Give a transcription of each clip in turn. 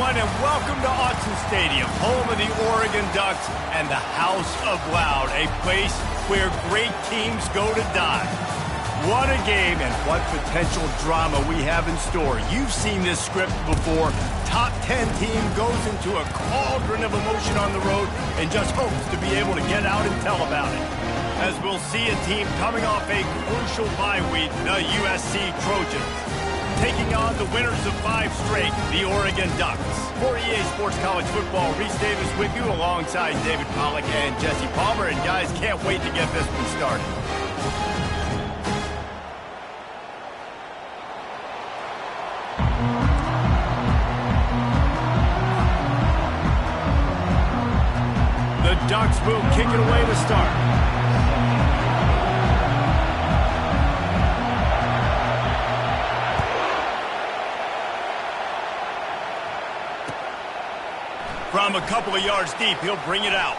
everyone, and welcome to Autzen Stadium, home of the Oregon Ducks and the House of Loud, a place where great teams go to die. What a game and what potential drama we have in store. You've seen this script before. Top 10 team goes into a cauldron of emotion on the road and just hopes to be able to get out and tell about it. As we'll see a team coming off a crucial bye week, the USC Trojans, taking on the winners of 5 straight, the Oregon Ducks. For EA Sports College Football, Reese Davis with you alongside David Pollack and Jesse Palmer. And guys, can't wait to get this one started. The Ducks will kick it away to start. From a couple of yards deep, he'll bring it out.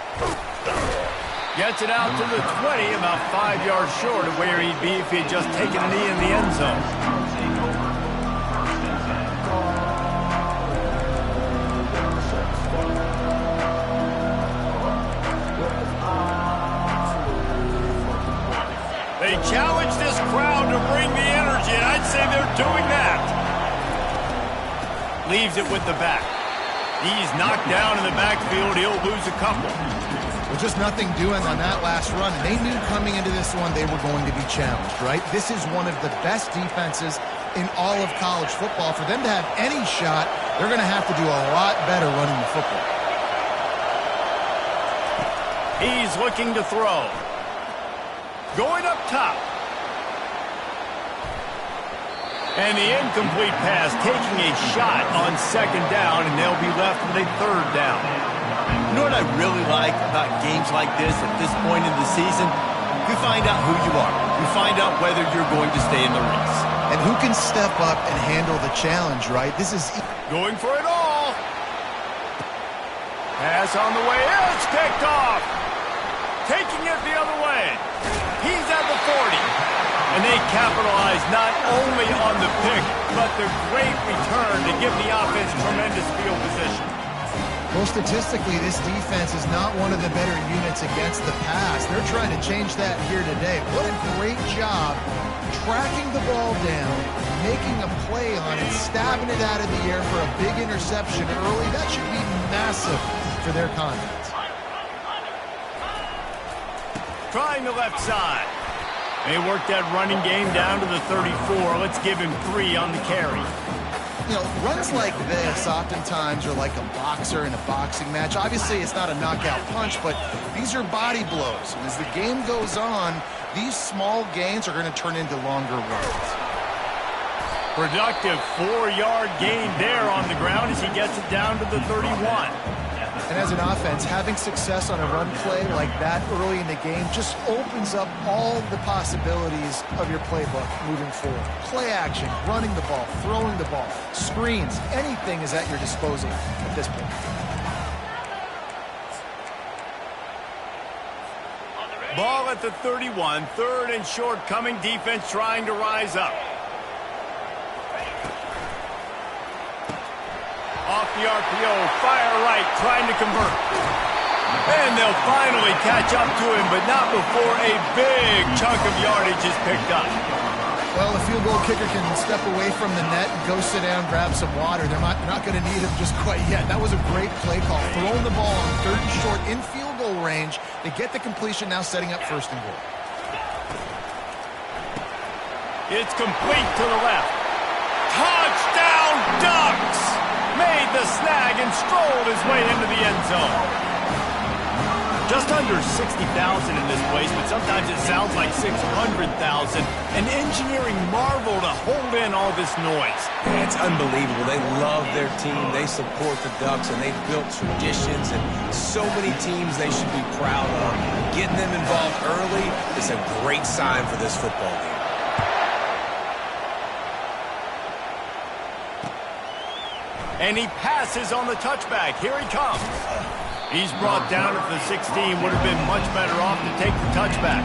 Gets it out to the 20, about 5 yards short of where he'd be if he'd just taken a knee in the end zone. They challenge this crowd to bring the energy, and I'd say they're doing that. Leaves it with the back. He's knocked down in the backfield. He'll lose a couple. Well, just nothing doing on that last run. They knew coming into this one they were going to be challenged, right? This is one of the best defenses in all of college football. For them to have any shot, they're going to have to do a lot better running the football. He's looking to throw. Going up top. And the incomplete pass taking a shot on second down, and they'll be left with a third down. You know what I really like about games like this at this point in the season? You find out who you are. You find out whether you're going to stay in the race. And who can step up and handle the challenge, right? This is going for it all. Pass on the way in. It's picked off. Taking it the other way. He's at the 40. And they capitalize not only on the pick, but the great return to give the offense tremendous field position. Well, statistically, this defense is not one of the better units against the pass. They're trying to change that here today. What a great job tracking the ball down, making a play on it, stabbing it out of the air for a big interception early. That should be massive for their confidence. Trying the left side. They work that running game down to the 34. Let's give him 3 on the carry. You know, runs like this oftentimes are like a boxer in a boxing match. Obviously, it's not a knockout punch, but these are body blows. And as the game goes on, these small gains are going to turn into longer runs. Productive 4-yard gain there on the ground as he gets it down to the 31. And as an offense, having success on a run play like that early in the game just opens up all the possibilities of your playbook moving forward. Play action, running the ball, throwing the ball, screens, anything is at your disposal at this point. Ball at the 31, 3rd and short coming, defense trying to rise up. Off the RPO, fire right, trying to convert. And they'll finally catch up to him, but not before a big chunk of yardage is picked up. Well, the field goal kicker can step away from the net and go sit down, grab some water. They're not going to need him just quite yet. That was a great play call. Throwing the ball on 3rd and short in field goal range. They get the completion, now setting up 1st and goal. It's complete to the left. Touchdown, Ducks! Made the snag and strolled his way into the end zone. Just under 60,000 in this place, but sometimes it sounds like 600,000. An engineering marvel to hold in all this noise. Yeah, it's unbelievable. They love their team. They support the Ducks, and they've built traditions and so many teams they should be proud of. Getting them involved early is a great sign for this football game. And he passes on the touchback. Here he comes. He's brought down at the 16. Would have been much better off to take the touchback.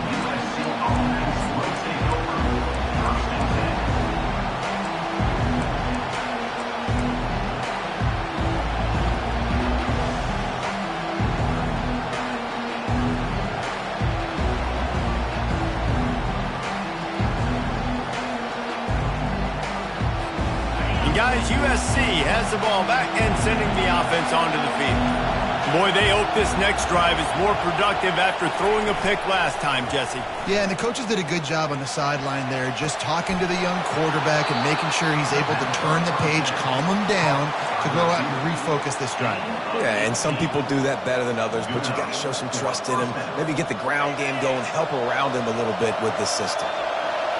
Guys, USC has the ball back and sending the offense onto the field. Boy, they hope this next drive is more productive after throwing a pick last time, Jesse. Yeah, and the coaches did a good job on the sideline there, just talking to the young quarterback and making sure he's able to turn the page, calm him down to go out and refocus this drive. Yeah, and some people do that better than others, but you got to show some trust in him. Maybe get the ground game going, help around him a little bit with this system.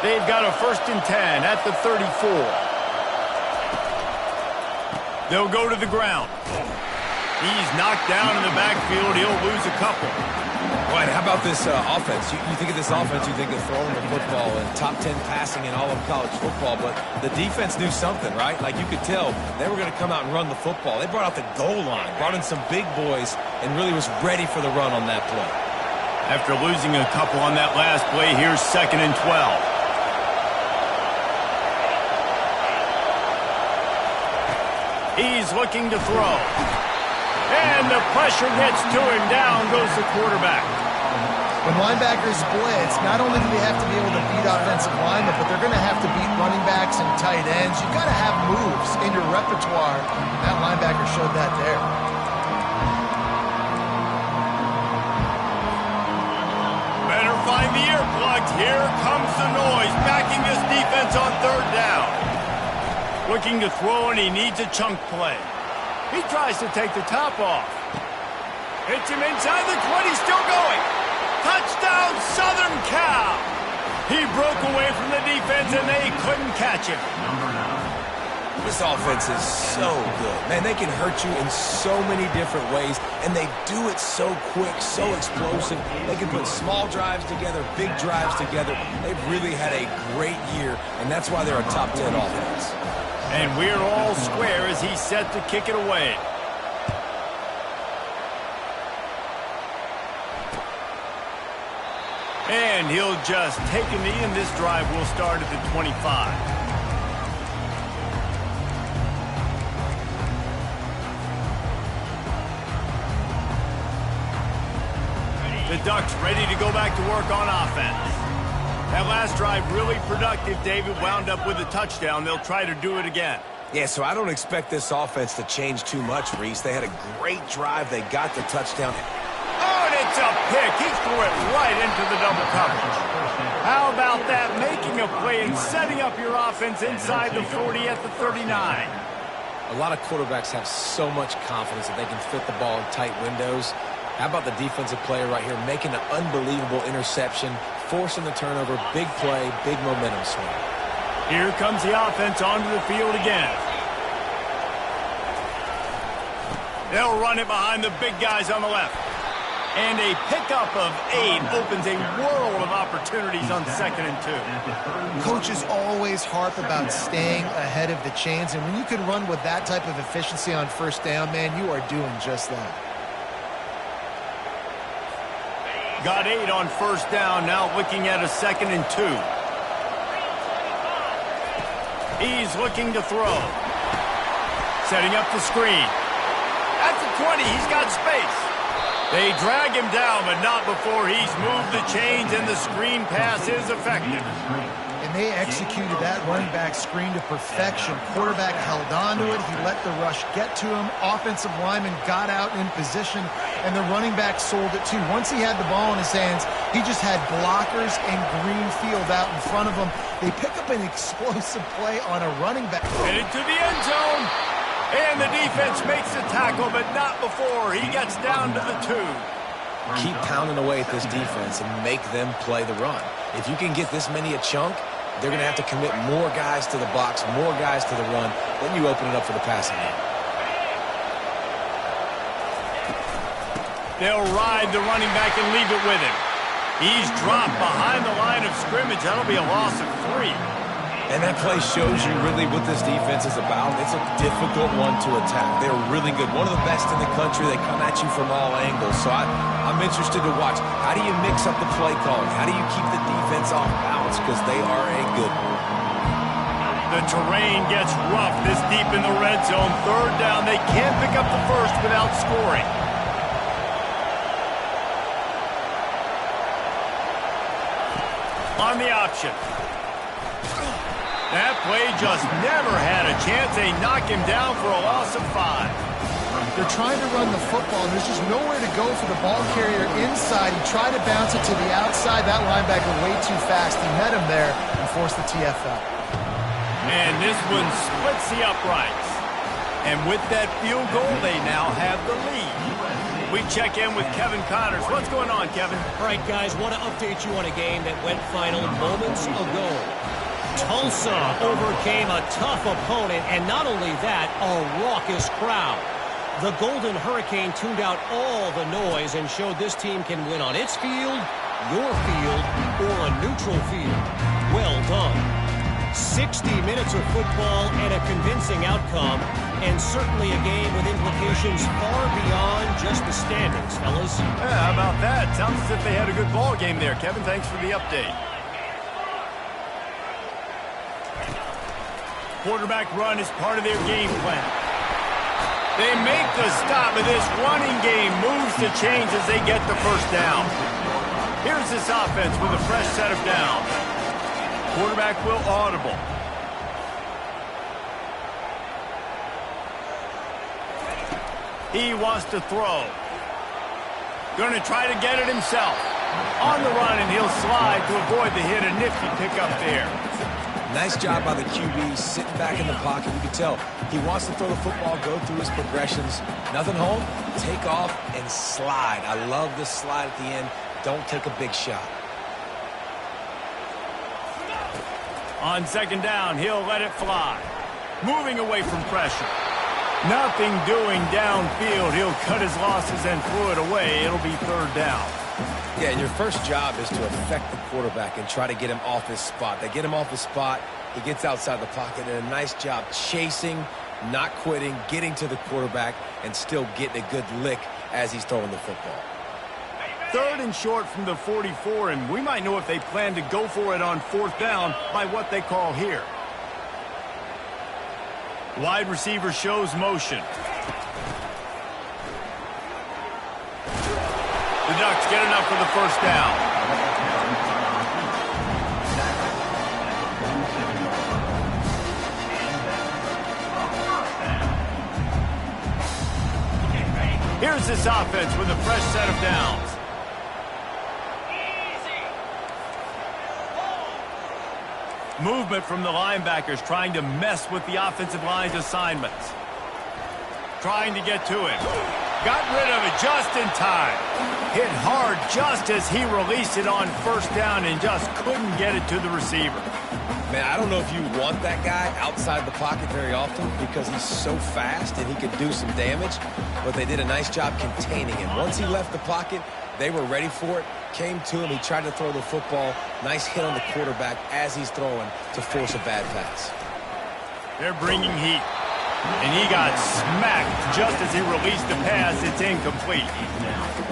They've got a 1st and 10 at the 34. They'll go to the ground. He's knocked down in the backfield. He'll lose a couple. Right, how about this offense? You think of this offense, you think of throwing the football and top 10 passing in all of college football, but the defense knew something, right? Like you could tell they were going to come out and run the football. They brought out the goal line, brought in some big boys, and really was ready for the run on that play. After losing a couple on that last play, here's 2nd and 12. He's looking to throw. And the pressure gets to him. Down goes the quarterback. When linebackers blitz, not only do they have to be able to beat offensive linemen, but they're going to have to beat running backs and tight ends. You've got to have moves in your repertoire. That linebacker showed that there. Better find the earplugs. Here comes the noise, backing this defense on 3rd down. Looking to throw, and he needs a chunk play. He tries to take the top off. Hits him inside the 20, still going. Touchdown, Southern Cal. He broke away from the defense, and they couldn't catch him. This offense is so good. Man, they can hurt you in so many different ways, and they do it so quick, so explosive. They can put small drives together, big drives together. They've really had a great year, and that's why they're a top 10 offense. And we're all square as he's set to kick it away. And he'll just take a knee, and this drive will start at the 25. The Ducks ready to go back to work on offense. That last drive really productive. David wound up with a touchdown. They'll try to do it again. Yeah, so I don't expect this offense to change too much, Reese. They had a great drive. They got the touchdown. Oh, and it's a pick. He threw it right into the double coverage. How about that? Making a play and setting up your offense inside the 40 at the 39. A lot of quarterbacks have so much confidence that they can fit the ball in tight windows. How about the defensive player right here making an unbelievable interception, forcing the turnover, big play, big momentum swing. Here comes the offense onto the field again. They'll run it behind the big guys on the left. And a pickup of 8 opens a world of opportunities on 2nd and 2. Coaches always harp about staying ahead of the chains, and when you can run with that type of efficiency on 1st down, man, you are doing just that. Got 8 on 1st down, now looking at a 2nd and 2. He's looking to throw. Setting up the screen. At the 20, he's got space. They drag him down, but not before he's moved the chains, and the screen pass is effective. And they executed that running back screen to perfection. Quarterback held on to it. He let the rush get to him. Offensive lineman got out in position, and the running back sold it too. Once he had the ball in his hands, he just had blockers and green field out in front of him. They pick up an explosive play on a running back. Headed to the end zone. And the defense makes the tackle, but not before he gets down to the 2. Keep pounding away at this defense and make them play the run. If you can get this many a chunk, they're going to have to commit more guys to the box, more guys to the run. Then you open it up for the passing game. They'll ride the running back and leave it with him. He's dropped behind the line of scrimmage. That'll be a loss of 3. And that play shows you really what this defense is about. It's a difficult one to attack. They're really good. One of the best in the country. They come at you from all angles. So I'm interested to watch. How do you mix up the play calling? How do you keep the defense off balance? Because they are a good one. The terrain gets rough this deep in the red zone. 3rd down. They can't pick up the first without scoring. On the option. That play just never had a chance. They knock him down for a loss of 5. They're trying to run the football, and there's just nowhere to go for the ball carrier inside. He tried to bounce it to the outside. That linebacker way too fast. He met him there and forced the TFL. And this one splits the uprights. And with that field goal, they now have the lead. We check in with Kevin Connors. What's going on, Kevin? All right, guys, want to update you on a game that went final moments ago. Tulsa overcame a tough opponent, and not only that, a raucous crowd. The Golden Hurricane tuned out all the noise and showed this team can win on its field, your field, or a neutral field. Well done. 60 minutes of football and a convincing outcome, and certainly a game with implications far beyond just the standings, fellas. Yeah, how about that? Sounds as if they had a good ball game there. Kevin, thanks for the update. Quarterback run is part of their game plan. They make the stop, but this running game moves the chains as they get the first down. Here's this offense with a fresh set of downs. Quarterback will audible. He wants to throw. Going to try to get it himself. On the run, and he'll slide to avoid the hit. A nifty pickup there. Nice job by the QB, sitting back in the pocket. You can tell he wants to throw the football, go through his progressions. Nothing home, take off, and slide. I love the slide at the end. Don't take a big shot. On second down, he'll let it fly. Moving away from pressure. Nothing doing downfield. He'll cut his losses and throw it away. It'll be third down. Yeah, and your first job is to affect the quarterback and try to get him off his spot. They get him off his spot, he gets outside the pocket, and a nice job chasing, not quitting, getting to the quarterback, and still getting a good lick as he's throwing the football. Third and short from the 44, and we might know if they plan to go for it on fourth down by what they call here. Wide receiver shows motion. The Ducks get enough for the first down. Here's this offense with a fresh set of downs. Movement from the linebackers trying to mess with the offensive line's assignments. Trying to get to him. Got rid of it just in time. Hit hard just as he released it on first down and just couldn't get it to the receiver. Man, I don't know if you want that guy outside the pocket very often because he's so fast and he could do some damage, but they did a nice job containing him. Once he left the pocket, they were ready for it, came to him, he tried to throw the football. Nice hit on the quarterback as he's throwing to force a bad pass. They're bringing heat. And he got smacked just as he released the pass. It's incomplete.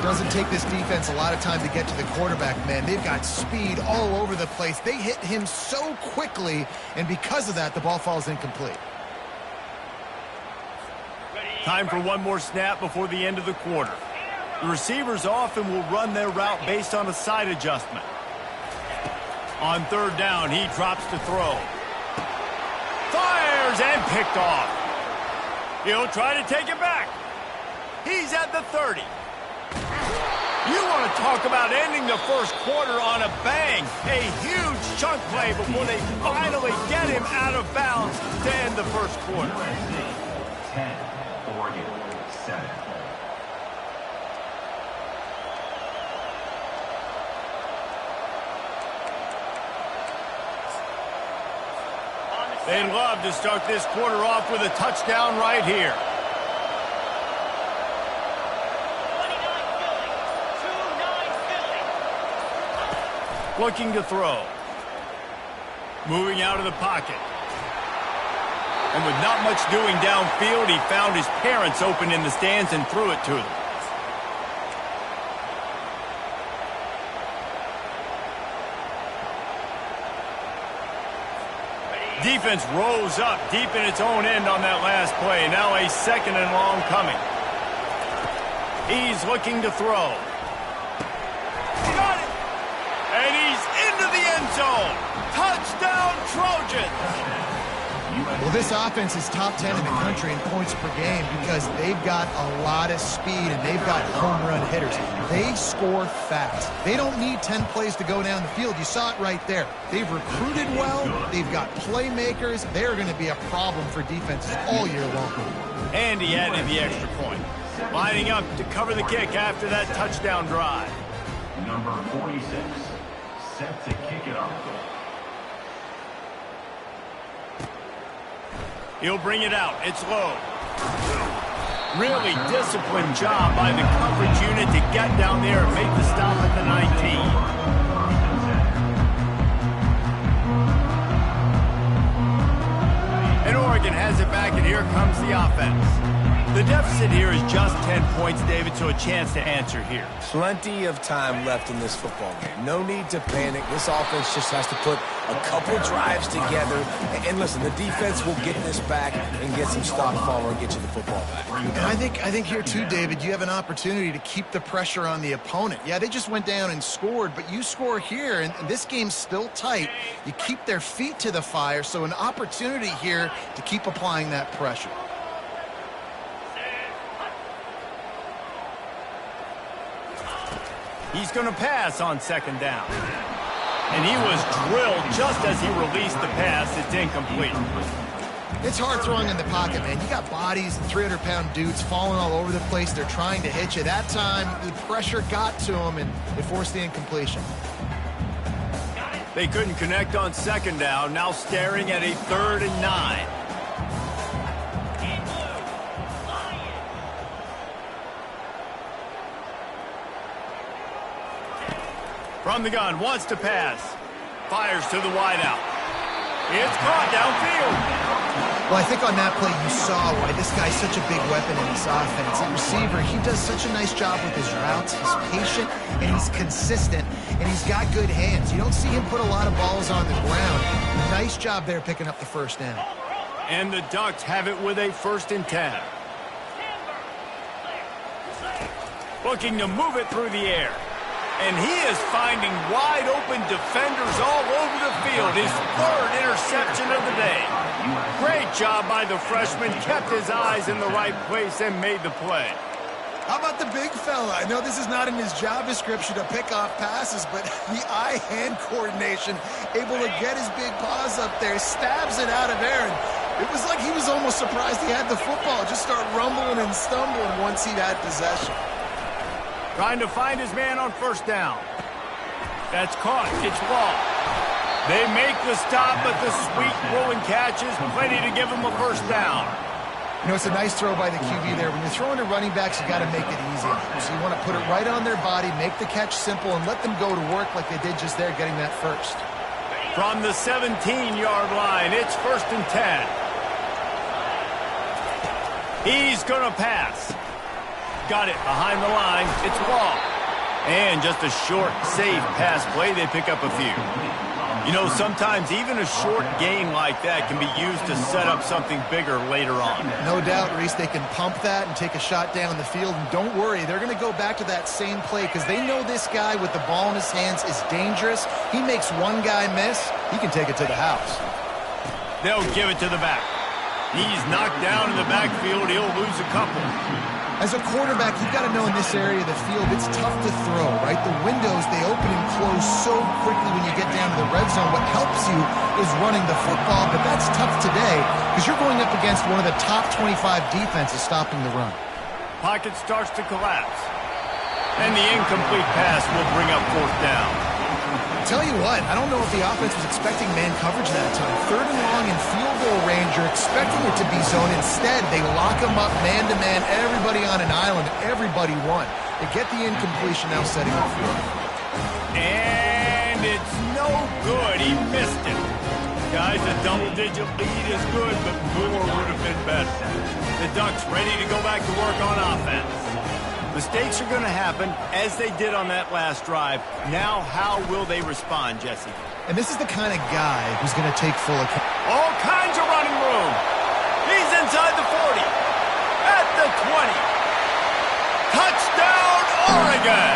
Doesn't take this defense a lot of time to get to the quarterback, man. They've got speed all over the place. They hit him so quickly, and because of that, the ball falls incomplete. Time for one more snap before the end of the quarter. The receivers often will run their route based on a side adjustment. On third down, he drops to throw. Fires and picked off. He'll try to take it back. He's at the 30. You want to talk about ending the first quarter on a bang. A huge chunk play before they finally get him out of bounds to end the first quarter. 10, Oregon, 7. They'd love to start this quarter off with a touchdown right here. Looking to throw. Moving out of the pocket. And with not much doing downfield, he found his parents open in the stands and threw it to them. Defense rose up deep in its own end on that last play. Now a second and long coming. He's looking to throw. Got it! And he's into the end zone. Touchdown, Trojans! Well, this offense is top 10 in the country in points per game because they've got a lot of speed and they've got home run hitters. They score fast. They don't need 10 plays to go down the field. You saw it right there. They've recruited well. They've got playmakers. They're going to be a problem for defenses all year long. And he added the extra point. Lining up to cover the kick after that touchdown drive. Number 46, set to kick it off. He'll bring it out. It's low. Really disciplined job by the coverage unit to get down there and make the stop at the 19. And Oregon has it back, and here comes the offense. The deficit here is just 10 points, David, so a chance to answer here. Plenty of time left in this football game. No need to panic. This offense just has to put a couple drives together. And listen, the defense will get this back and get some stop follow and get you the football back. And I think here too, David, you have an opportunity to keep the pressure on the opponent. Yeah, they just went down and scored, but you score here, and this game's still tight. You keep their feet to the fire, so an opportunity here to keep applying that pressure. He's going to pass on second down. And he was drilled just as he released the pass. It's incomplete. It's hard throwing in the pocket, man. You got bodies and 300-pound dudes falling all over the place. They're trying to hit you. That time, the pressure got to him, and it forced the incompletion. They couldn't connect on second down. Now staring at a 3rd and 9. From the gun, wants to pass. Fires to the wideout. It's caught downfield. Well, I think on that play you saw why this guy's such a big weapon in this offense. At receiver, he does such a nice job with his routes. He's patient, and he's consistent, and he's got good hands. You don't see him put a lot of balls on the ground. Nice job there picking up the first down. And the Ducks have it with a 1st and 10. Looking to move it through the air. And he is finding wide-open defenders all over the field. His 3rd interception of the day. Great job by the freshman. Kept his eyes in the right place and made the play. How about the big fella? I know this is not in his job description to pick off passes, but the eye-hand coordination, able to get his big paws up there, stabs it out of air. And it was like he was almost surprised he had the football. Just start rumbling and stumbling once he had possession. Trying to find his man on 1st down. That's caught. It's Wall. They make the stop, but the sweet rolling catch is plenty to give him a 1st down. You know, it's a nice throw by the QB there. When you're throwing to running backs, you got to make it easy. So you want to put it right on their body, make the catch simple, and let them go to work like they did just there, getting that first. From the 17-yard line, it's 1st and 10. He's going to pass. Got it behind the line. It's Wall. And just a short, safe pass play. They pick up a few. You know, sometimes even a short gain like that can be used to set up something bigger later on. No doubt, Reese, they can pump that and take a shot down the field. And don't worry, they're going to go back to that same play because they know this guy with the ball in his hands is dangerous. He makes one guy miss, he can take it to the house. They'll give it to the back. He's knocked down in the backfield. He'll lose a couple. As a quarterback, you've got to know in this area of the field, it's tough to throw, right? The windows, they open and close so quickly when you get down to the red zone. What helps you is running the football, but that's tough today because you're going up against one of the top 25 defenses stopping the run. Pocket starts to collapse. And the incomplete pass will bring up 4th down. Tell you what, I don't know if the offense was expecting man coverage that time. 3rd and long in field goal range, you're expecting it to be zone. Instead, they lock them up man-to-man, everybody on an island, everybody won. They get the incompletion, now setting up field. And it's no good. He missed it. Guys, a double-digit lead is good, but more would have been better. The Ducks ready to go back to work on offense. Mistakes are going to happen, as they did on that last drive. Now, how will they respond, Jesse? And this is the kind of guy who's going to take full account. All kinds of running room. He's inside the 40. At the 20. Touchdown, Oregon.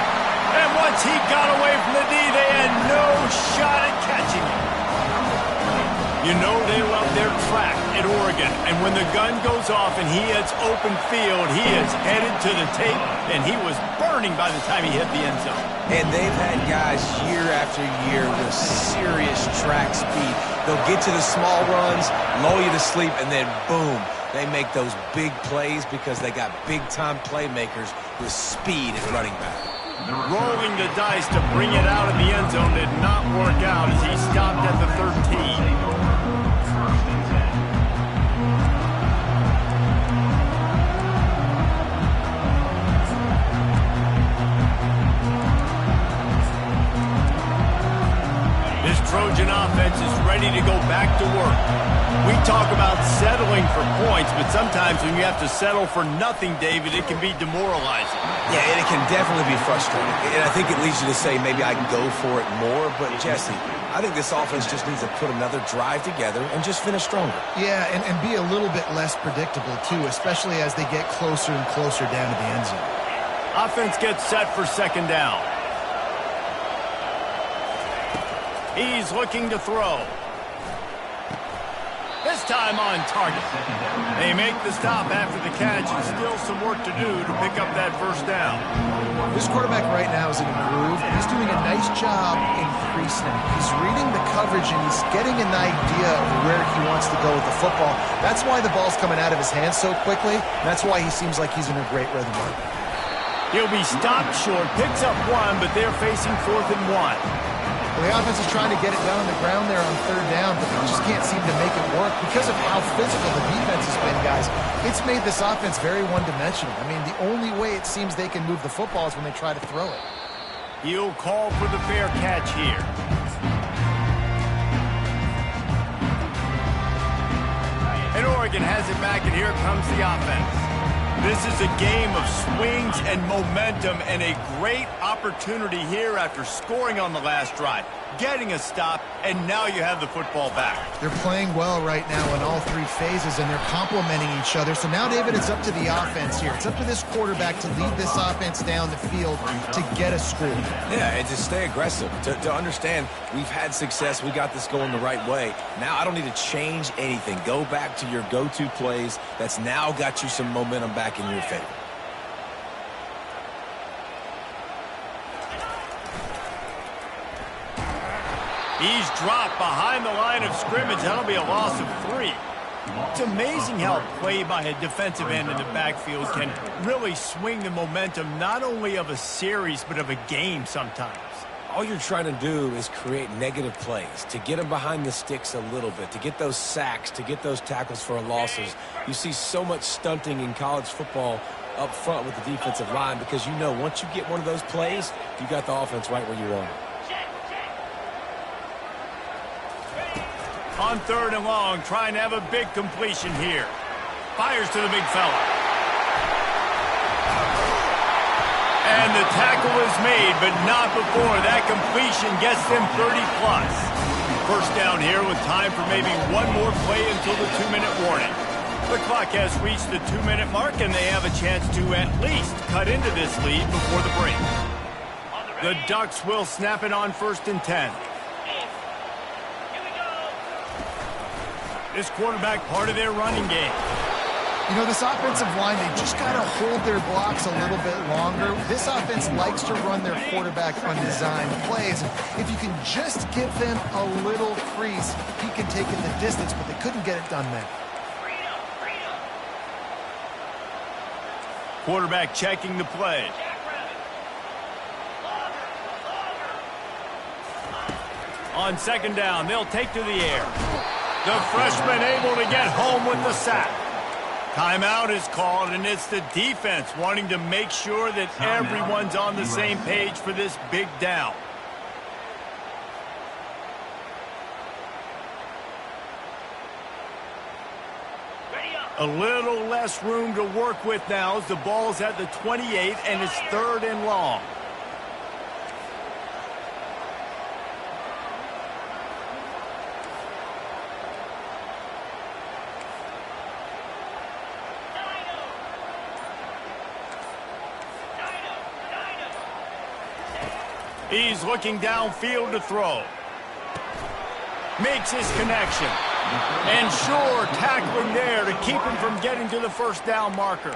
And once he got away from the D, they had no shot at catching him. You know they love their track at Oregon, and when the gun goes off and he hits open field, he is headed to the tape, and he was burning by the time he hit the end zone. And they've had guys year after year with serious track speed. They'll get to the small runs, lull you to sleep, and then boom, they make those big plays because they got big-time playmakers with speed at running back. Rolling the dice to bring it out of the end zone did not work out as he stopped at the 13. This Trojan offense is ready to go back to work. We talk about settling for points, but sometimes when you have to settle for nothing, David, it can be demoralizing. Yeah, and it can definitely be frustrating. And I think it leads you to say maybe I can go for it more. But, Jesse, I think this offense just needs to put another drive together and just finish stronger. Yeah, and be a little bit less predictable, too, especially as they get closer and closer down to the end zone. Offense gets set for second down. He's looking to throw. This time on target. They make the stop after the catch, and still some work to do to pick up that first down. This quarterback right now is in a groove. He's doing a nice job increasing it. He's reading the coverage, and he's getting an idea of where he wants to go with the football. That's why the ball's coming out of his hands so quickly. That's why he seems like he's in a great rhythm. He'll be stopped short, picks up one, but they're facing 4th and 1. Well, the offense is trying to get it down on the ground there on 3rd down, but they just can't seem to make it work because of how physical the defense has been, guys. It's made this offense very one-dimensional. I mean, the only way it seems they can move the football is when they try to throw it. He'll call for the fair catch here. And Oregon has it back, and here comes the offense. This is a game of swings and momentum, and a great opportunity here after scoring on the last drive, getting a stop, and now you have the football back. They're playing well right now in all 3 phases, and they're complementing each other. So now, David, it's up to the offense here. It's up to this quarterback to lead this offense down the field to get a score. Yeah, and to stay aggressive, to understand we've had success, we got this going the right way. Now I don't need to change anything. Go back to your go-to plays. That's now got you some momentum back in your favor. He's dropped behind the line of scrimmage. That'll be a loss of 3. It's amazing how a play by a defensive end in the backfield can really swing the momentum not only of a series but of a game sometimes. All you're trying to do is create negative plays, to get them behind the sticks a little bit, to get those sacks, to get those tackles for losses. You see so much stunting in college football up front with the defensive line because you know once you get one of those plays, you got the offense right where you want it. On 3rd and long, trying to have a big completion here. Fires to the big fella. And the tackle is made, but not before that completion gets them 30+. First down here with time for maybe one more play until the 2-minute warning. The clock has reached the 2-minute mark, and they have a chance to at least cut into this lead before the break. The Ducks will snap it on 1st and 10. This quarterback part of their running game. You know, this offensive line, they just got to hold their blocks a little bit longer. This offense likes to run their quarterback on design plays. And if you can just give them a little crease, he can take it the distance, but they couldn't get it done there. Quarterback checking the play. On 2nd down, they'll take to the air. The freshman able to get home with the sack. Timeout is called, and it's the defense wanting to make sure that everyone's on the same page for this big down. A little less room to work with now as the ball's at the 28 and it's 3rd and long. He's looking downfield to throw. Makes his connection. And sure, tackling there to keep him from getting to the first down marker.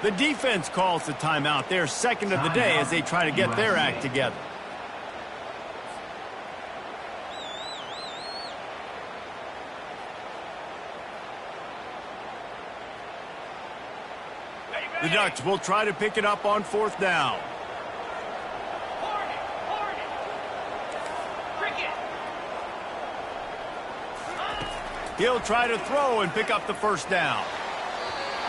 The defense calls the timeout, their second of the day, as they try to get their act together. The Ducks will try to pick it up on fourth down. He'll try to throw and pick up the first down.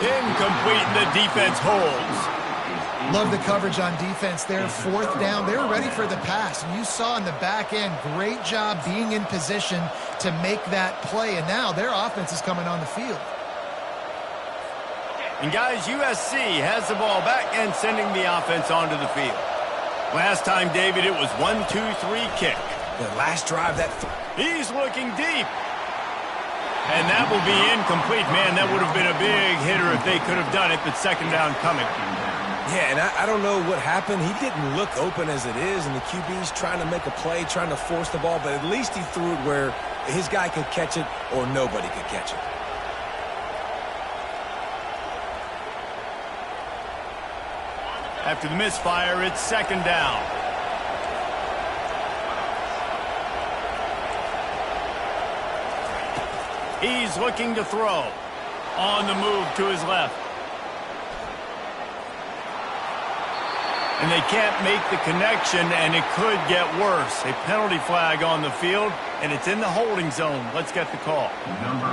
Incomplete, and the defense holds. Love the coverage on defense there. Fourth down, they were ready for the pass. And you saw in the back end, great job being in position to make that play. And now their offense is coming on the field. And guys, USC has the ball back and sending the offense onto the field. Last time, David, it was 1-2-3 kick. The last drive, He's looking deep. And that will be incomplete. Man, that would have been a big hitter if they could have done it, but second down coming. Yeah, and I don't know what happened. He didn't look open as it is, and the QB's trying to make a play, trying to force the ball, but at least he threw it where his guy could catch it or nobody could catch it. After the misfire, it's second down. He's looking to throw. On the move to his left. And they can't make the connection, and it could get worse. A penalty flag on the field, and it's in the holding zone. Let's get the call.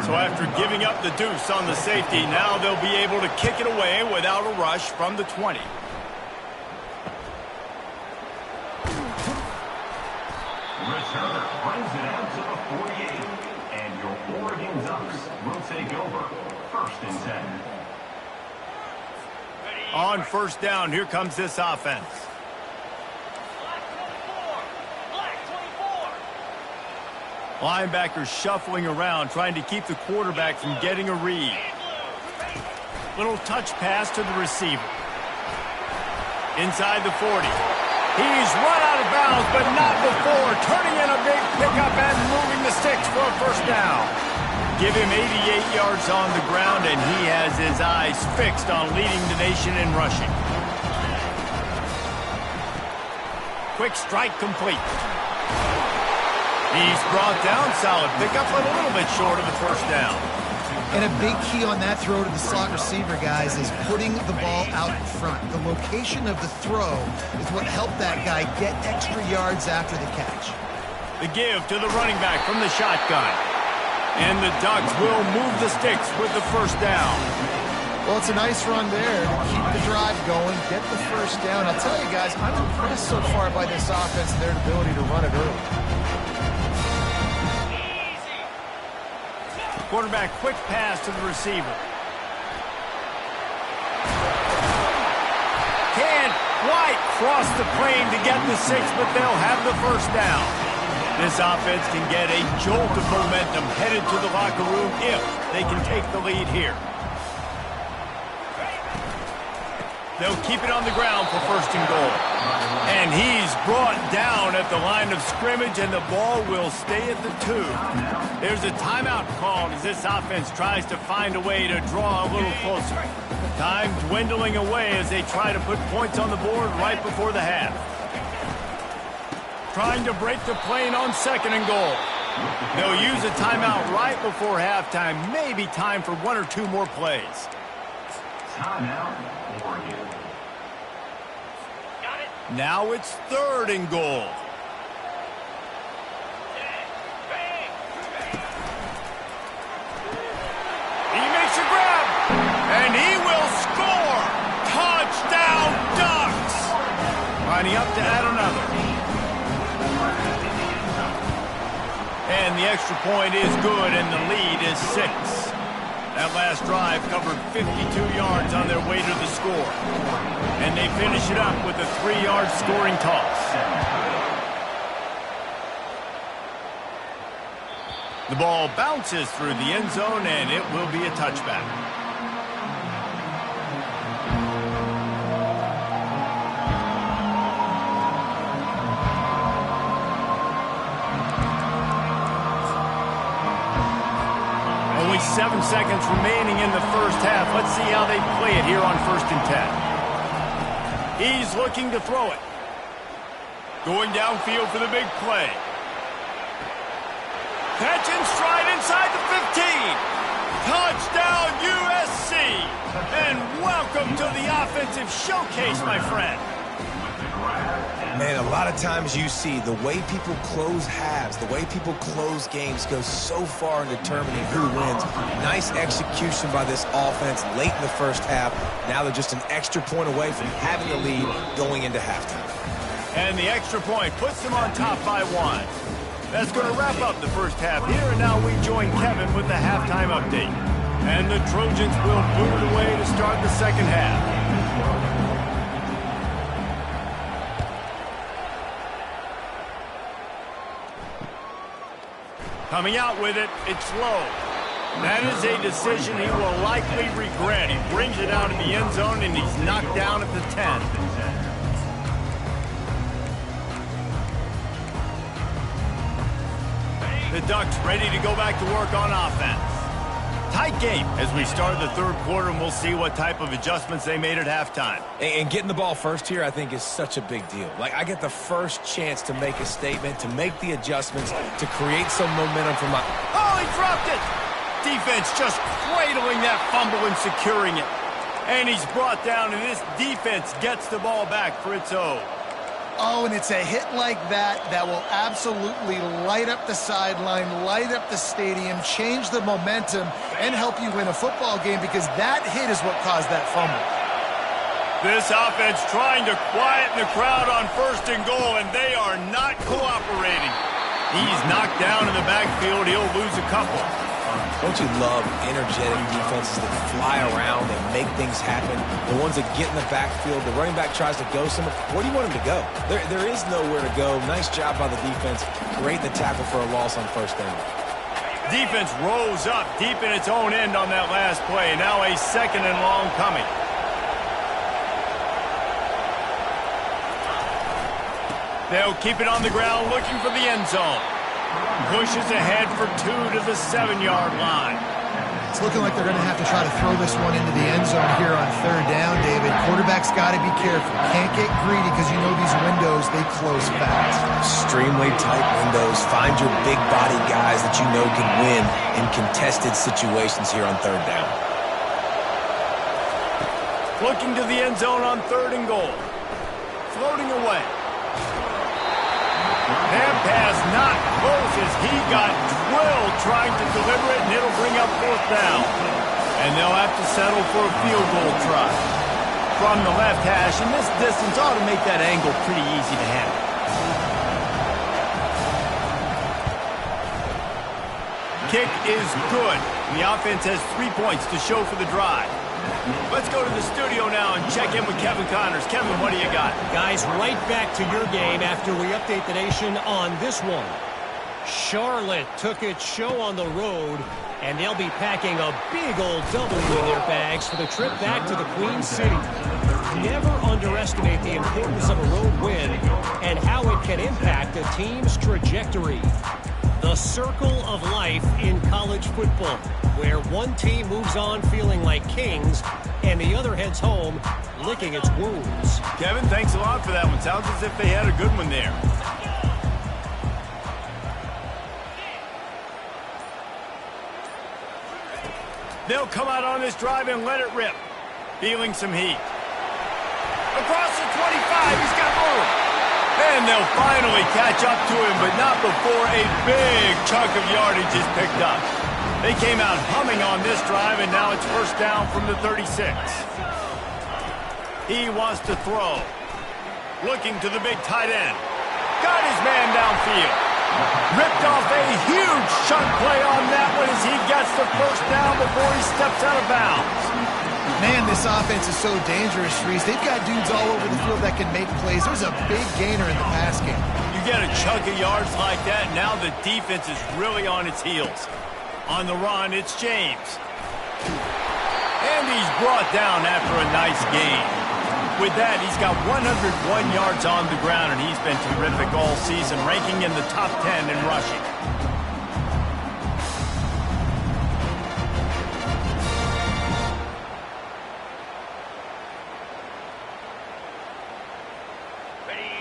So after giving up the deuce on the safety, now they'll be able to kick it away without a rush from the 20. Returner brings it out to the 48. And your Oregon Ducks will take over. First and 10. On first down, here comes this offense. Linebackers shuffling around, trying to keep the quarterback from getting a read. Little touch pass to the receiver. Inside the 40. He's run out of bounds, but not before. Turning in a big pickup and moving the sticks for a first down. Give him 88 yards on the ground, and he has his eyes fixed on leading the nation in rushing. Quick strike complete. He's brought down, solid pickup, but a little bit short of the first down. And a big key on that throw to the slot receiver, guys, is putting the ball out in front. The location of the throw is what helped that guy get extra yards after the catch. The give to the running back from the shotgun. And the Ducks will move the sticks with the first down. Well, it's a nice run there to keep the drive going, get the first down. I'll tell you guys, I'm impressed so far by this offense and their ability to run it early. Quarterback quick pass to the receiver. Can't quite cross the plane to get the 6, but they'll have the first down. This offense can get a jolt of momentum headed to the locker room if they can take the lead here. They'll keep it on the ground for first and goal. And he's brought down at the line of scrimmage, and the ball will stay at the 2. There's a timeout called as this offense tries to find a way to draw a little closer. Time dwindling away as they try to put points on the board right before the half. Trying to break the plane on second and goal. They'll use a timeout right before halftime. Maybe time for 1 or 2 more plays. Timeout, Oregon. Now it's third and goal. He makes a grab, and he will score. Touchdown, Ducks. Lining up to add another. And the extra point is good, and the lead is 6. That last drive covered 52 yards on their way to the score. And they finish it up with a 3-yard scoring toss. The ball bounces through the end zone, and it will be a touchback. only 7 seconds remaining in the first half. Let's see how they play it here on 1st and 10. He's looking to throw it. Going downfield for the big play. Catch and stride inside the 15. Touchdown, USC! And welcome to the offensive showcase, my friend. Man, a lot of times you see the way people close halves, the way people close games goes so far in determining who wins. Nice execution by this offense late in the first half. Now they're just an extra point away from having the lead going into halftime. And the extra point puts them on top by 1. That's going to wrap up the first half here, and now we join Kevin with the halftime update. And the Trojans will boot it away to start the second half. Coming out with it, it's low. That is a decision he will likely regret. He brings it out of the end zone, and he's knocked down at the 10. The Ducks ready to go back to work on offense. Tight game as we start the third quarter, and we'll see what type of adjustments they made at halftime. And getting the ball first here, I think, is such a big deal. Like, I get the first chance to make a statement, to make the adjustments, to create some momentum for my... Oh, he dropped it! Defense just cradling that fumble and securing it. And he's brought down, and this defense gets the ball back for its own. Oh, and it's a hit like that that will absolutely light up the sideline, light up the stadium, change the momentum, and help you win a football game, because that hit is what caused that fumble. This offense trying to quieten the crowd on 1st and goal, and they are not cooperating. He's knocked down in the backfield. He'll lose a couple. Don't you love energetic defenses that fly around and make things happen? The ones that get in the backfield, the running back tries to go somewhere. Where do you want him to go? There is nowhere to go. Nice job by the defense. Great the tackle for a loss on 1st down. Defense rose up deep in its own end on that last play. Now a 2nd and long coming. They'll keep it on the ground looking for the end zone. Pushes ahead for 2 to the 7-yard line. It's looking like they're going to have to try to throw this one into the end zone here on 3rd down, David. Quarterback's got to be careful. Can't get greedy, because you know these windows, they close fast. Extremely tight windows. Find your big body guys that you know can win in contested situations here on 3rd down. Looking to the end zone on 3rd and goal. Floating away. That pass not close as he got drilled trying to deliver it, and it'll bring up 4th down. And they'll have to settle for a field goal try. From the left hash, and this distance ought to make that angle pretty easy to handle. Kick is good. The offense has 3 points to show for the drive. Let's go to the studio now and check in with Kevin Connors. Kevin, what do you got? Guys, right back to your game after we update the nation on this one. Charlotte took its show on the road, and they'll be packing a big old W in their bags for the trip back to the Queen City. Never underestimate the importance of a road win and how it can impact a team's trajectory. The circle of life in college football, where one team moves on feeling like kings and the other heads home licking its wounds. Kevin, thanks a lot for that one. Sounds as if they had a good one there. They'll come out on this drive and let it rip. Feeling some heat. Across the 25, he's got room. And they'll finally catch up to him, but not before a big chunk of yardage is picked up. They came out humming on this drive, and now it's 1st down from the 36. He wants to throw. Looking to the big tight end. Got his man downfield. Ripped off a huge chunk play on that one as he gets the 1st down before he steps out of bounds. Man, this offense is so dangerous, Reese. They've got dudes all over the field that can make plays. There's a big gainer in the pass game. You get a chunk of yards like that, now the defense is really on its heels. On the run, it's James. And he's brought down after a nice gain. With that, he's got 101 yards on the ground, and he's been terrific all season, ranking in the top 10 in rushing.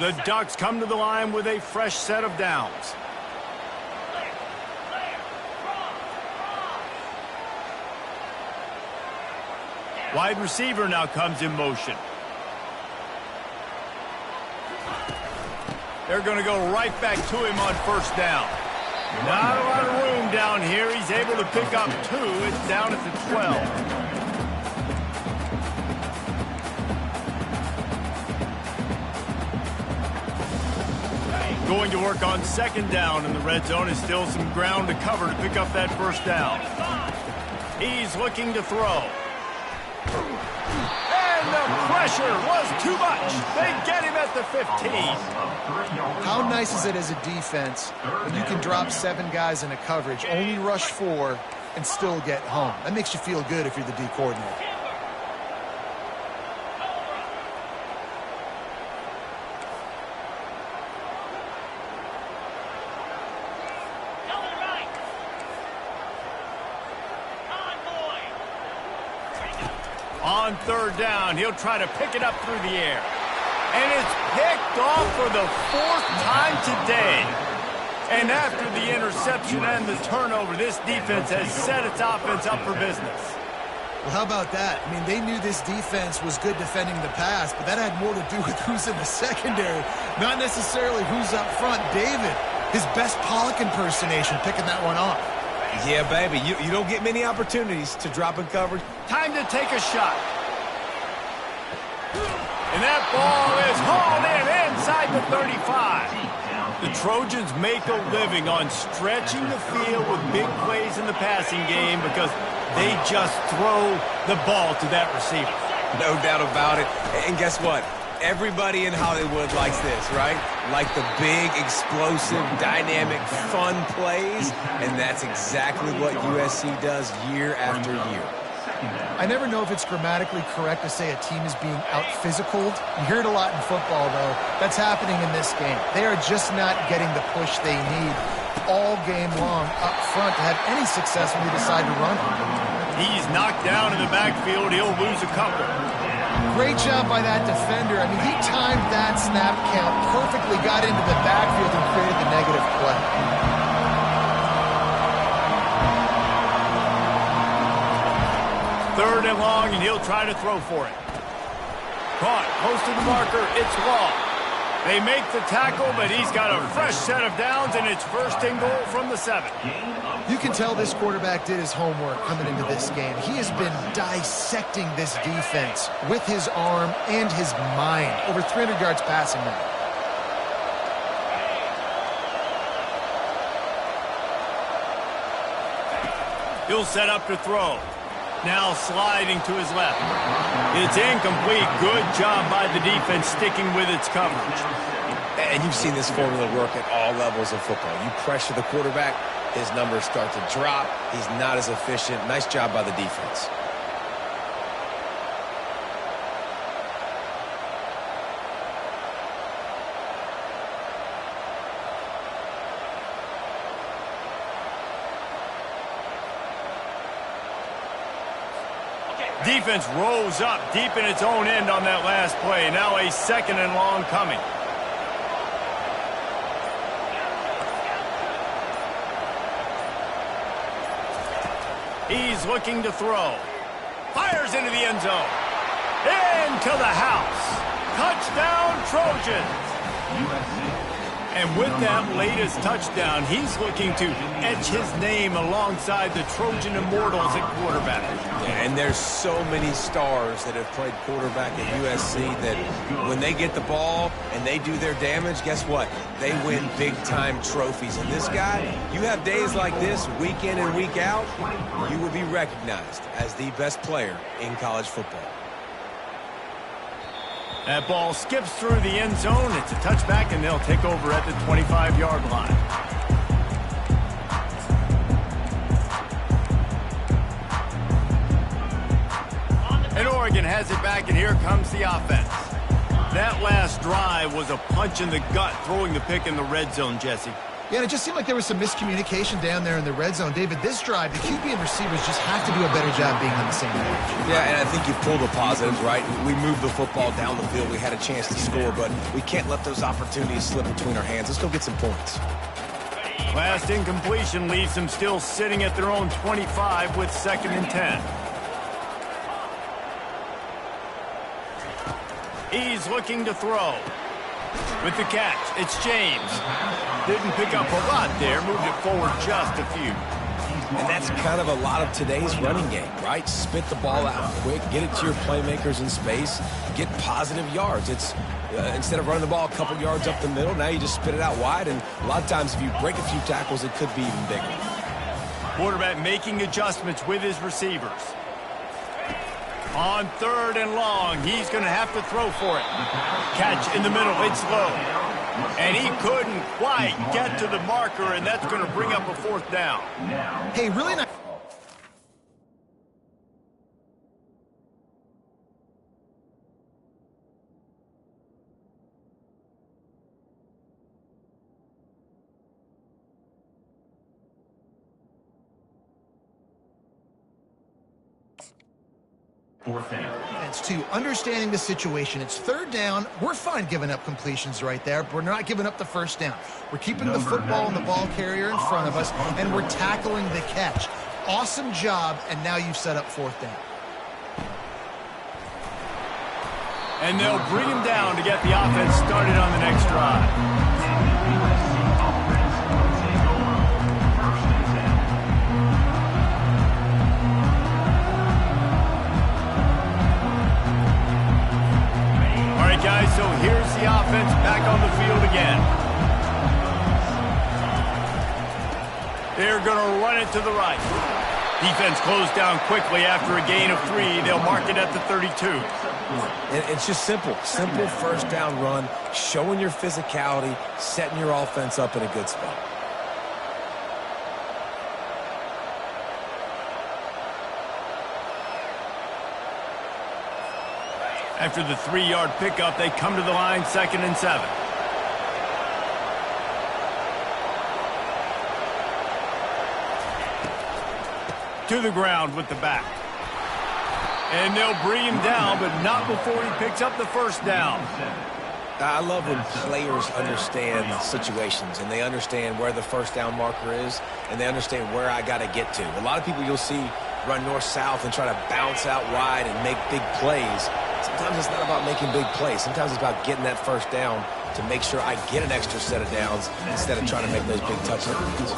The Ducks come to the line with a fresh set of downs. Wide receiver now comes in motion. They're going to go right back to him on first down. Not a lot of room down here. He's able to pick up 2. It's down at the 12. Going to work on second down in the red zone. Is still some ground to cover to pick up that first down. He's looking to throw. And the pressure was too much. They get him at the 15. How nice is it as a defense when you can drop 7 guys in a coverage, only rush 4, and still get home? That makes you feel good if you're the D coordinator. On third down, he'll try to pick it up through the air. And it's picked off for the 4th time today. And after the interception and the turnover, this defense has set its offense up for business. Well, how about that? I mean, they knew this defense was good defending the pass, but that had more to do with who's in the secondary, not necessarily who's up front. David, his best Pollock impersonation, picking that one off. Yeah, baby, you don't get many opportunities to drop in coverage. Time to take a shot. And that ball is hauled in inside the 35. The Trojans make a living on stretching the field with big plays in the passing game because they just throw the ball to that receiver. No doubt about it. And guess what? Everybody in Hollywood likes this, right? Like the big, explosive, dynamic, fun plays. And that's exactly what USC does year after year. I never know if it's grammatically correct to say a team is being out-physicaled. You hear it a lot in football, though. That's happening in this game. They are just not getting the push they need all game long up front to have any success when they decide to run it. He's knocked down in the backfield. He'll lose a couple. Great job by that defender. I mean, he timed that snap count perfectly, got into the backfield and created the negative play. Third and long, and he'll try to throw for it. Caught, close to the marker, it's long. They make the tackle, but he's got a fresh set of downs, and it's first and goal from the 7. You can tell this quarterback did his homework coming into this game. He has been dissecting this defense with his arm and his mind. Over 300 yards passing now. He'll set up to throw. Now sliding to his left. It's incomplete. Good job by the defense sticking with its coverage. And you've seen this formula work at all levels of football. You pressure the quarterback, his numbers start to drop. He's not as efficient. Nice job by the defense. Defense rose up deep in its own end on that last play. Now a second and long coming. He's looking to throw. Fires into the end zone. Into the house. Touchdown, Trojans. And with that latest touchdown, he's looking to etch his name alongside the Trojan Immortals at quarterback. Yeah, and there's so many stars that have played quarterback at USC that when they get the ball and they do their damage, guess what? They win big-time trophies. And this guy, you have days like this, week in and week out, you will be recognized as the best player in college football. That ball skips through the end zone. It's a touchback, and they'll take over at the 25-yard line. And Oregon has it back, and here comes the offense. That last drive was a punch in the gut, throwing the pick in the red zone, Jesse. Yeah, and it just seemed like there was some miscommunication down there in the red zone. David, this drive, the QB and receivers just have to do a better job being on the same page. Yeah, and I think you pull the positives, right? We moved the football down the field. We had a chance to score, but we can't let those opportunities slip between our hands. Let's go get some points. Last incompletion leaves them still sitting at their own 25 with 2nd and 10. He's looking to throw. With the catch, it's James. Didn't pick up a lot there, moved it forward just a few. And that's kind of a lot of today's running game, right? Spit the ball out quick, get it to your playmakers in space, get positive yards. It's instead of running the ball a couple yards up the middle, now you just spit it out wide, and a lot of times if you break a few tackles, it could be even bigger. Quarterback making adjustments with his receivers. On 3rd and long, he's going to have to throw for it. Catch in the middle, it's low. And he couldn't quite get to the marker, and that's going to bring up a 4th down. Hey, really nice. It's to understanding the situation. It's 3rd down. We're fine giving up completions right there, but we're not giving up the 1st down. We're keeping the football and the ball carrier in front of us, and we're tackling the catch. Awesome job, and now you've set up 4th down. And they'll bring him down to get the offense started on the next drive. Guys, so here's the offense back on the field again. They're going to run it to the right. Defense closed down quickly after a gain of 3. They'll mark it at the 32. And it's just simple 1st down run, showing your physicality, setting your offense up in a good spot. After the 3-yard pickup, they come to the line, 2nd and 7. To the ground with the back. And they'll bring him down, but not before he picks up the 1st down. I love when players understand situations, and they understand where the 1st down marker is, and they understand where I got to get to. A lot of people you'll see run north-south and try to bounce out wide and make big plays. Sometimes it's not about making big plays. Sometimes it's about getting that 1st down to make sure I get an extra set of downs instead of trying to make those big touchdowns.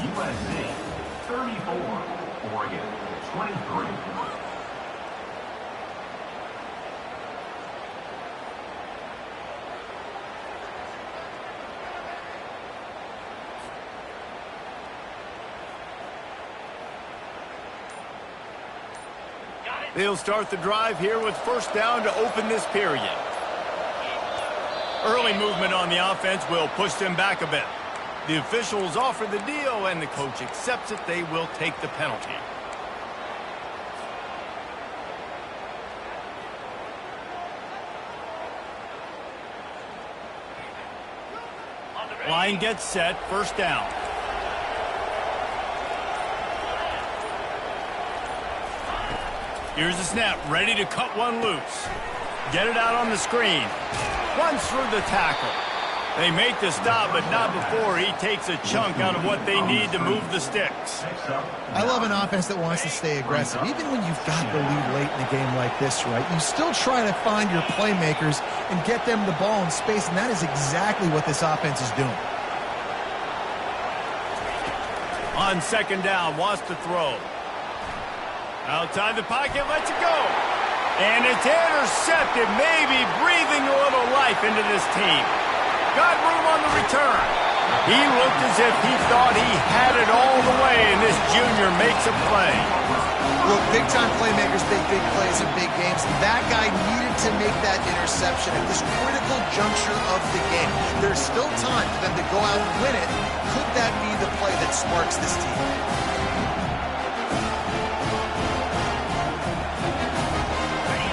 USA 34, Oregon 23. They'll start the drive here with 1st down to open this period. Early movement on the offense will push them back a bit. The officials offer the deal, and the coach accepts it. They will take the penalty. Line gets set, 1st down. Here's the snap, ready to cut one loose. Get it out on the screen. Runs through the tackle. They make the stop, but not before he takes a chunk out of what they need to move the sticks. I love an offense that wants to stay aggressive. Even when you've got the lead late in a game like this, right, you still try to find your playmakers and get them the ball in space, and that is exactly what this offense is doing. On 2nd down, wants to throw. Outside the pocket, lets it go. And it's intercepted, maybe breathing a little life into this team. Got room on the return. He looked as if he thought he had it all the way, and this junior makes a play. Look, big-time playmakers make big plays in big games. That guy needed to make that interception at this critical juncture of the game. There's still time for them to go out and win it. Could that be the play that sparks this team?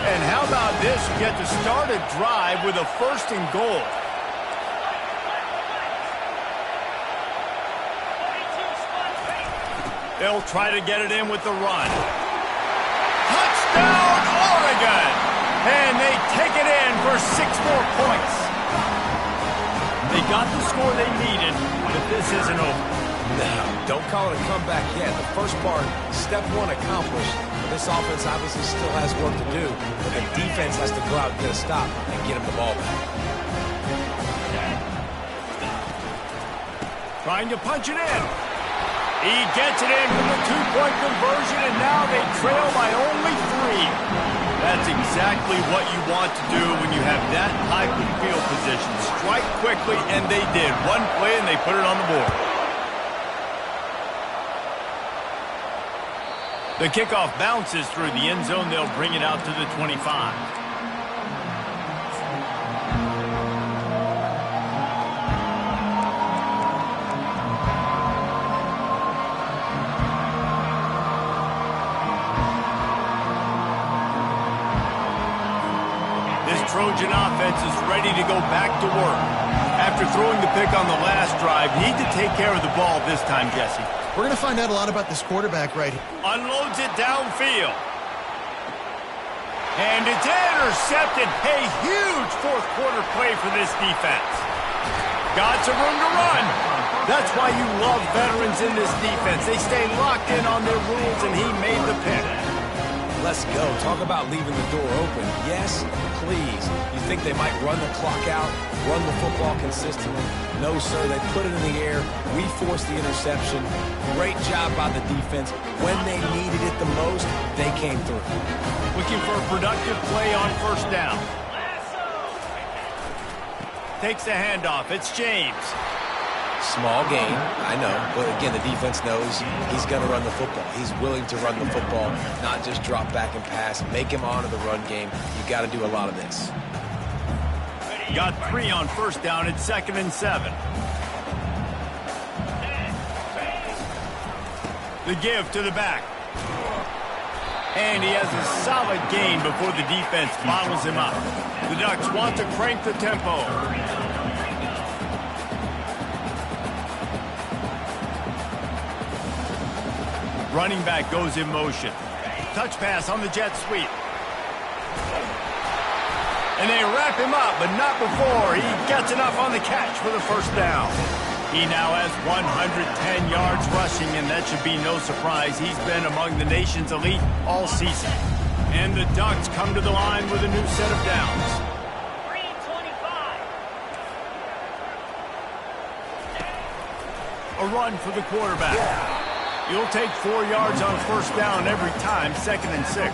And how about this? You get to start a drive with a 1st and goal. They'll try to get it in with the run. Touchdown, Oregon! And they take it in for 6 more points. They got the score they needed, but this isn't over. No, don't call it a comeback yet. The first part, step 1 accomplished. This offense obviously still has work to do, but the defense has to go out and get a stop and get him the ball back. Trying to punch it in. He gets it in from the 2-point conversion, and now they trail by only 3. That's exactly what you want to do when you have that type of field position. Strike quickly, and they did. One play, and they put it on the board. The kickoff bounces through the end zone. They'll bring it out to the 25. Trojan offense is ready to go back to work. After throwing the pick on the last drive, need to take care of the ball this time, Jesse. We're going to find out a lot about this quarterback right here. Unloads it downfield. And it's intercepted. A huge fourth-quarter play for this defense. Got some room to run. That's why you love veterans in this defense. They stay locked in on their rules, and he made the pick. Let's go. Talk about leaving the door open. Yes, please. You think they might run the clock out, run the football consistently? No, sir. They put it in the air. We forced the interception. Great job by the defense. When they needed it the most, they came through. Looking for a productive play on first down. Takes the handoff. It's James. Small game, I know, but again, the defense knows he's going to run the football. He's willing to run the football, not just drop back and pass, make him honor the run game. You got to do a lot of this. Got 3 on first down. It's 2nd and 7. The give to the back. And he has a solid gain before the defense bottles him up. The Ducks want to crank the tempo. Running back goes in motion. Touch pass on the jet sweep. And they wrap him up, but not before he gets enough on the catch for the first down. He now has 110 yards rushing, and that should be no surprise. He's been among the nation's elite all season. And the Ducks come to the line with a new set of downs. 3:25. A run for the quarterback. You'll take 4 yards on first down every time, 2nd and 6.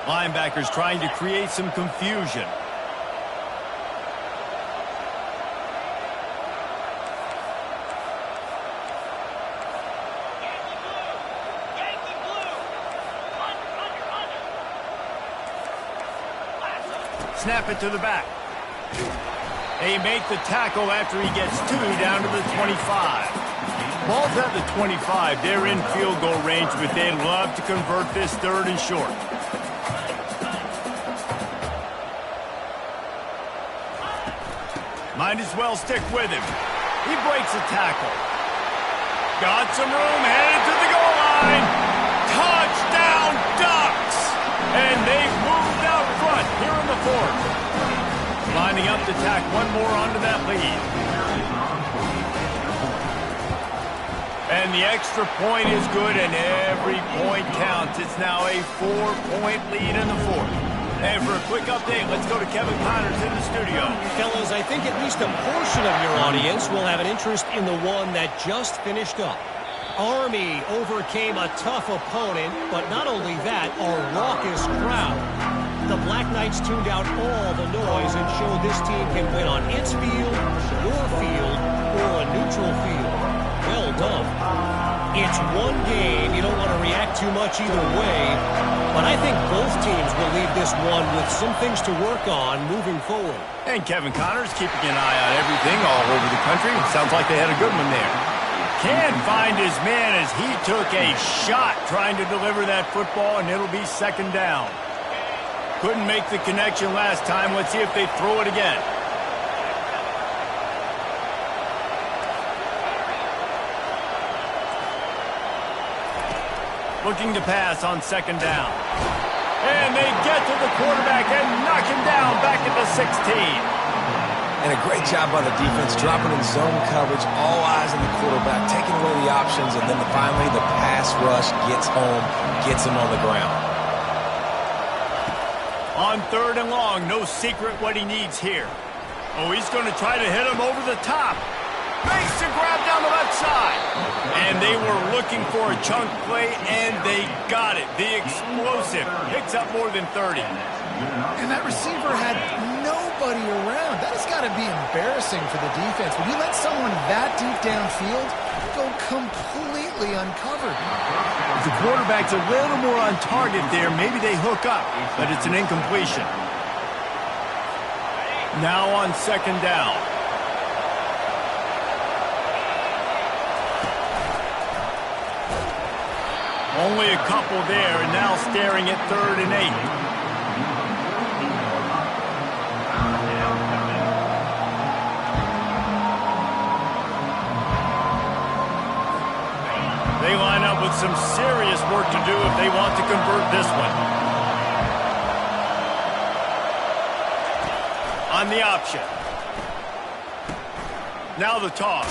Linebackers trying to create some confusion. Snap it to the back. They make the tackle after he gets 2 down to the 25. Ball's at the 25. They're in field goal range, but they'd love to convert this 3rd and short. Might as well stick with him. He breaks a tackle. Got some room, headed to the goal line. Touchdown, Ducks! And they've moved out front here in the 4th. Lining up to tack one more onto that lead. And the extra point is good, and every point counts. It's now a 4-point lead in the 4th. And for a quick update, let's go to Kevin Connors in the studio. Fellas, I think at least a portion of your audience will have an interest in the one that just finished up. Army overcame a tough opponent, but not only that, a raucous crowd. The Black Knights tuned out all the noise and showed this team can win on its field, your field, or a neutral field. Well done. It's one game. You don't want to react too much either way, but I think both teams will leave this one with some things to work on moving forward. And Kevin Connors keeping an eye on everything all over the country. Sounds like they had a good one there. Can't find his man as he took a shot trying to deliver that football, and it'll be second down. Couldn't make the connection last time. Let's see if they throw it again. Looking to pass on second down. And they get to the quarterback and knock him down back at the 16. And a great job by the defense, dropping in zone coverage, all eyes on the quarterback, taking away the options, and then finally the pass rush gets home, gets him on the ground. On third and long, no secret what he needs here. Oh, he's going to try to hit him over the top. Makes a grab down the left side. And they were looking for a chunk play, and they got it. The explosive picks up more than 30. And that receiver had nobody around. That has got to be embarrassing for the defense. When you let someone that deep downfield go completely uncovered. If the quarterback's a little more on target there, maybe they hook up, but it's an incompletion. Now on second down. Only a couple there, and now staring at 3rd and 8. They line up with some serious work to do if they want to convert this one. On the option. Now the toss.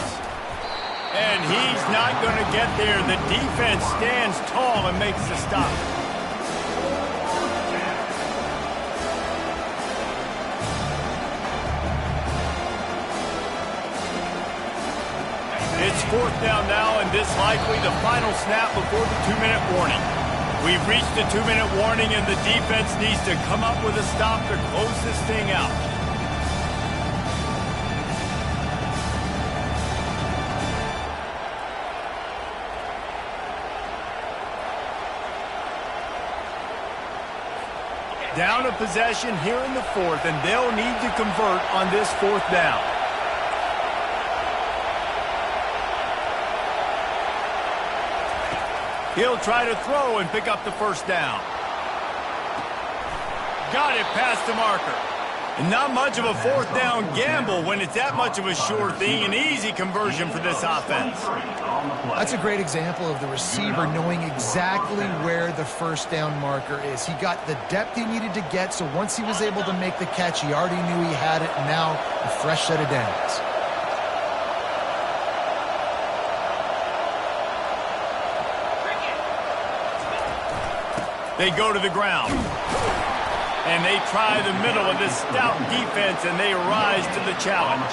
And he's not going to get there. The defense stands tall and makes the stop. It's 4th down now, and this likely the final snap before the 2-minute warning. We've reached the 2-minute warning, and the defense needs to come up with a stop to close this thing out. Down a possession here in the 4th, and they'll need to convert on this 4th down. He'll try to throw and pick up the first down. Got it past the marker. And not much of a 4th down gamble when it's that much of a sure thing. An easy conversion for this offense. That's a great example of the receiver knowing exactly where the first down marker is. He got the depth he needed to get, so once he was able to make the catch, he already knew he had it, and now a fresh set of downs. They go to the ground. And they try the middle of this stout defense, and they rise to the challenge.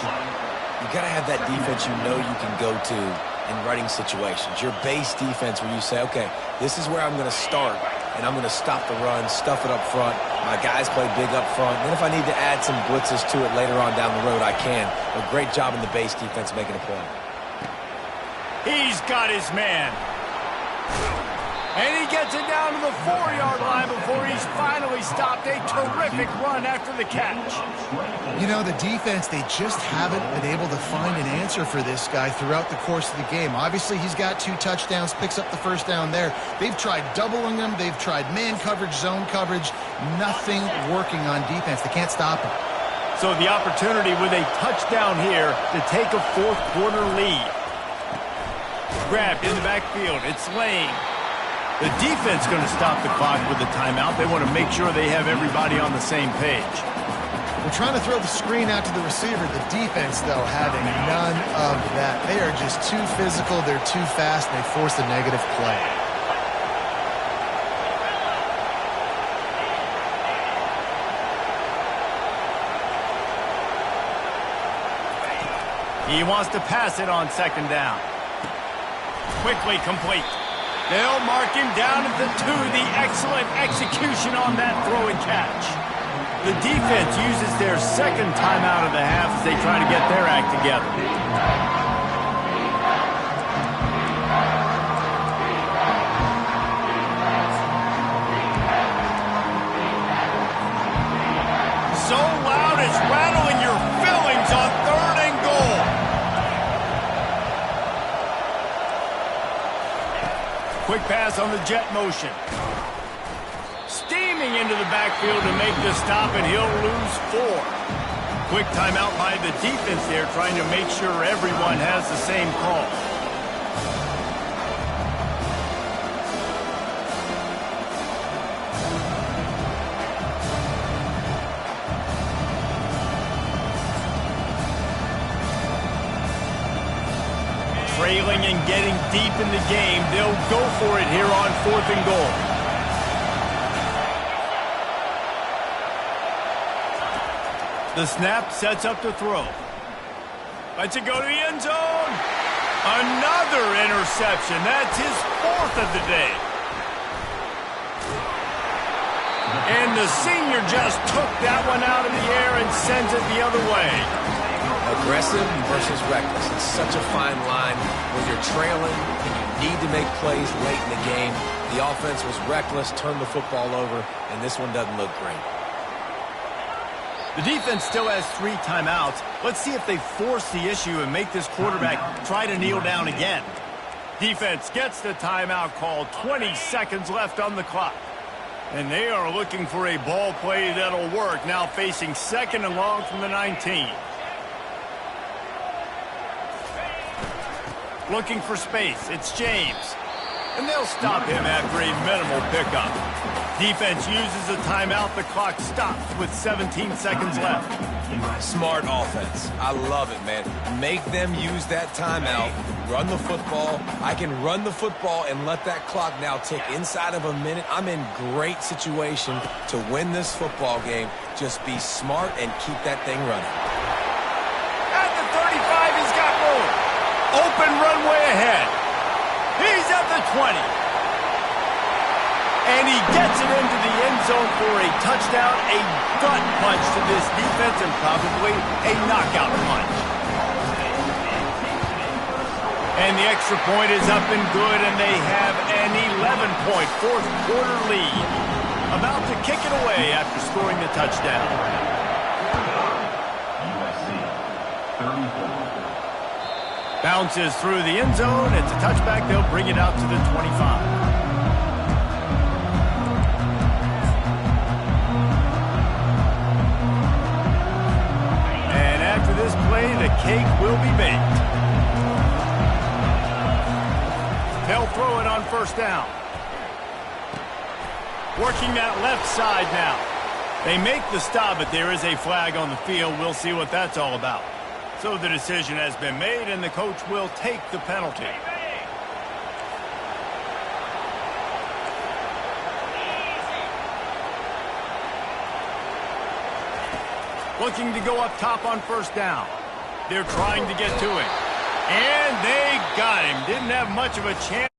You got to have that defense you know you can go to in running situations. Your base defense where you say, okay, this is where I'm going to start, and I'm going to stop the run, stuff it up front. My guys play big up front. And then if I need to add some blitzes to it later on down the road, I can. A great job in the base defense making a play. He's got his man. And he gets it down to the 4-yard line before he's finally stopped. A terrific run after the catch. You know, the defense, they just haven't been able to find an answer for this guy throughout the course of the game. Obviously, he's got 2 touchdowns, picks up the first down there. They've tried doubling him. They've tried man coverage, zone coverage. Nothing working on defense. They can't stop him. So the opportunity with a touchdown here to take a 4th quarter lead. Grabbed in the backfield. It's Lane. The defense going to stop the clock with the timeout. They want to make sure they have everybody on the same page. We're trying to throw the screen out to the receiver. The defense, though, having none of that. They are just too physical. They're too fast. They force a negative play. He wants to pass it on second down. Quickly complete. They'll mark him down at the 2. The excellent execution on that throw and catch. The defense uses their second timeout of the half as they try to get their act together. So loud it's rattling your fillings on 3rd and goal. pass on the jet motion. Steaming into the backfield to make the stop, and he'll lose 4. Quick timeout by the defense there, trying to make sure everyone has the same call. Trailing and getting deep in the game, they'll go for it here on 4th and goal. The snap sets up the throw. Lets it go to the end zone. Another interception. That's his 4th of the day. And the senior just took that one out of the air and sends it the other way. Aggressive versus reckless. It's such a fine line when you're trailing and you need to make plays late in the game. The offense was reckless, turned the football over, and this one doesn't look great. The defense still has 3 timeouts. Let's see if they force the issue and make this quarterback try to kneel down again. Defense gets the timeout called. 20 seconds left on the clock. And they are looking for a ball play that'll work. Now facing 2nd and long from the 19. Looking for space. It's James. And they'll stop him after a minimal pickup. Defense uses a timeout. The clock stops with 17 seconds left. Smart offense. I love it, man. Make them use that timeout. Run the football. I can run the football and let that clock now tick inside of a minute. I'm in great situation to win this football game. Just be smart and keep that thing running. At the 35, he's got room. Open runway ahead. He's at the 20. And he gets it into the end zone for a touchdown, a gut punch to this defense, and probably a knockout punch. And the extra point is up and good, and they have an 11-point fourth quarter lead. About to kick it away after scoring the touchdown. Bounces through the end zone. It's a touchback. They'll bring it out to the 25. This play, the cake will be baked. They'll throw it on 1st down. Working that left side now. They make the stop, but there is a flag on the field. We'll see what that's all about. So the decision has been made, and the coach will take the penalty. Looking to go up top on 1st down. They're trying to get to it. And they got him. Didn't have much of a chance.